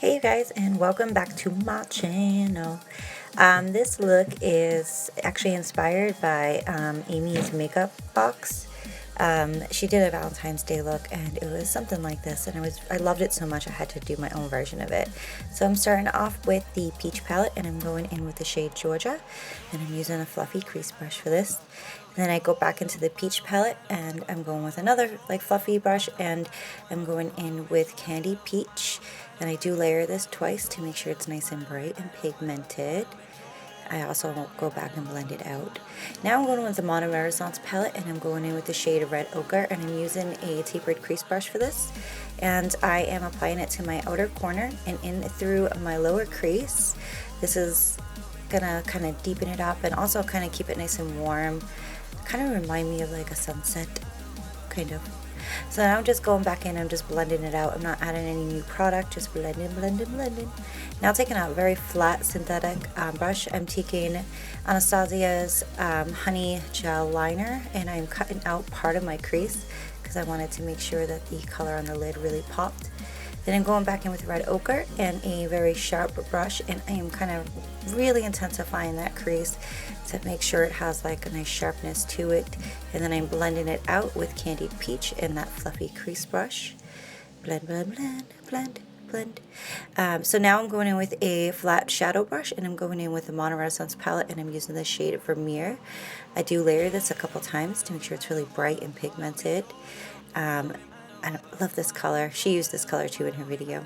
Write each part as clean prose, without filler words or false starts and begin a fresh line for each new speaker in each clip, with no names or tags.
Hey you guys, and welcome back to my channel. This look is actually inspired by Amy's makeup box. She did a Valentine's Day look and it was something like this, and I loved it so much I had to do my own version of it. So I'm starting off with the peach palette and I'm going in with the shade Georgia, and I'm using a fluffy crease brush for this. And then I go back into the peach palette and I'm going with another like fluffy brush, and I'm going in with Candy Peach, and I do layer this twice to make sure it's nice and bright and pigmented. I also won't go back and blend it out. Now I'm going in with the Mono Renaissance palette and I'm going in with the shade of Red Ochre, and I'm using a tapered crease brush for this. And I am applying it to my outer corner and in through my lower crease. This is gonna kind of deepen it up and also kind of keep it nice and warm. Kind of remind me of like a sunset, kind of. So now I'm just going back in, I'm just blending it out. I'm not adding any new product, just blending. Now taking a very flat synthetic brush, I'm taking Anastasia's Honey Gel Liner, and I'm cutting out part of my crease because I wanted to make sure that the color on the lid really popped. Then I'm going back in with Red Ochre and a very sharp brush, and I am kind of really intensifying that crease to make sure it has like a nice sharpness to it. And then I'm blending it out with Candied Peach in that fluffy crease brush. Blend. So now I'm going in with a flat shadow brush, and I'm going in with the Mono Renaissance palette, and I'm using the shade Vermeer. I do layer this a couple times to make sure it's really bright and pigmented. I love this color. She used this color too in her video.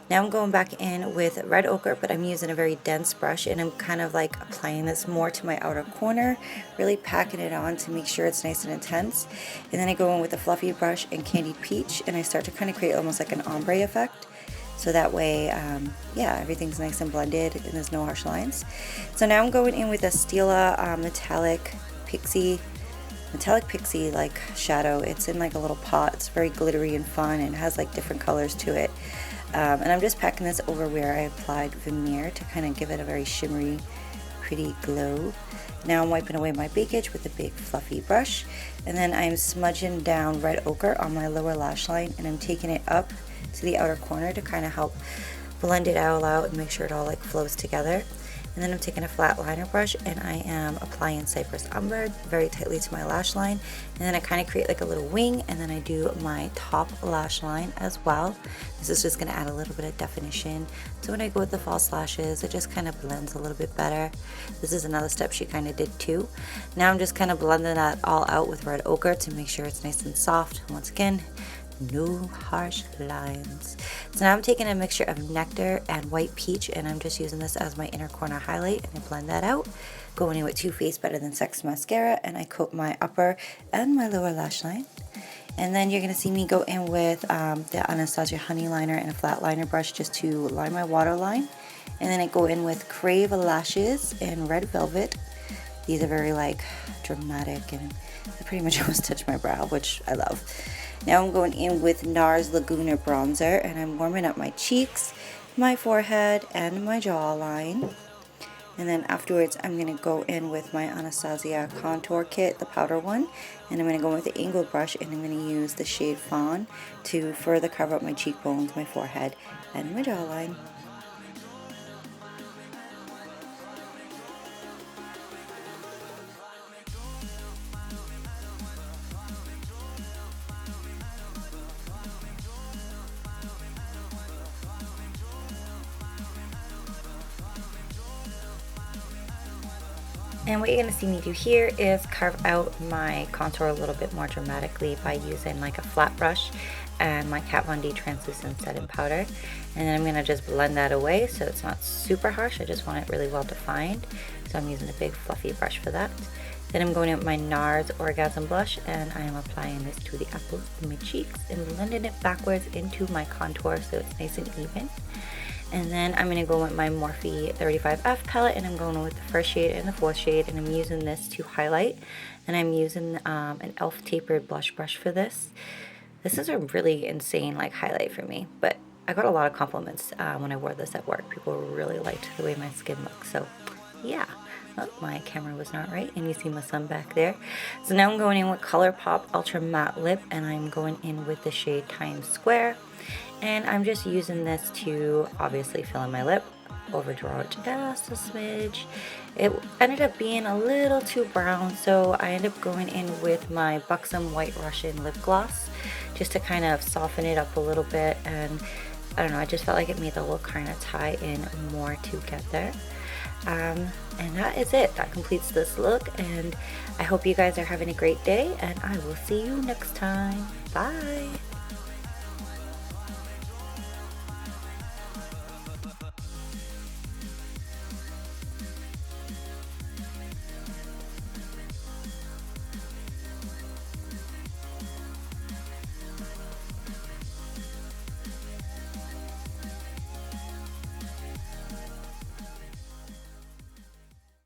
Now I'm going back in with Red Ochre, but I'm using a very dense brush, and I'm kind of like applying this more to my outer corner, really packing it on to make sure it's nice and intense. And then I go in with a fluffy brush and Candied Peach, and I start to kind of create almost like an ombre effect. So that way, yeah, everything's nice and blended and there's no harsh lines. So now I'm going in with a Stila Metallic Pixie like shadow. It's in like a little pot. It's very glittery and fun and has like different colors to it. And I'm just packing this over where I applied Vermeer to kind of give it a very shimmery, pretty glow. Now I'm wiping away my bakage with a big fluffy brush, and then I'm smudging down Red Ochre on my lower lash line, and I'm taking it up to the outer corner to kind of help blend it all out and make sure it all like flows together. And then I'm taking a flat liner brush and I am applying Cypress Umber very tightly to my lash line. And then I kind of create like a little wing, and then I do my top lash line as well. This is just going to add a little bit of definition. So when I go with the false lashes, it just kind of blends a little bit better. This is another step she kind of did too. Now I'm just kind of blending that all out with Red Ochre to make sure it's nice and soft. Once again, no harsh lines. So now I'm taking a mixture of Nectar and White Peach, and I'm just using this as my inner corner highlight, and I blend that out. Going in with TooFaced Better Than Sex mascara, and I coat my upper and my lower lash line. And then you're going to see me go in with the Anastasia Honey Liner and a flat liner brush just to line my waterline. And then I go in with Crave Lashes in Red Velvet. These are very like dramatic, and they pretty much almost touch my brow, which I love. Now I'm going in with Nars Laguna bronzer, and I'm warming up my cheeks, my forehead, and my jawline. And then afterwards I'm going to go in with my Anastasia contour kit, the powder one, and I'm going to go in with the angled brush, and I'm going to use the shade Fawn to further cover up my cheekbones, my forehead, and my jawline. And what you're going to see me do here is carve out my contour a little bit more dramatically by using like a flat brush and my Kat Von D translucent setting powder. And then I'm going to just blend that away so it's not super harsh. I just want it really well defined. So I'm using a big fluffy brush for that. Then I'm going in with my Nars Orgasm blush, and I am applying this to the apples of my cheeks and blending it backwards into my contour so it's nice and even. And then I'm going to go with my Morphe 35F palette, and I'm going with the first shade and the fourth shade, and I'm using this to highlight. And I'm using an e.l.f. tapered blush brush for this. This is a really insane like highlight for me, but I got a lot of compliments when I wore this at work. People really liked the way my skin looks, so yeah. Oh, my camera was not right, and you see my son back there. So now I'm going in with Colourpop Ultra Matte Lip, and I'm going in with the shade Times Square. And I'm just using this to obviously fill in my lip, overdraw it just a smidge. It ended up being a little too brown, so I ended up going in with my Buxom White Russian lip gloss just to kind of soften it up a little bit. And I don't know, I just felt like it made the look kind of tie in more together. And that is it. That completes this look, and I hope you guys are having a great day, and I will see you next time. Bye!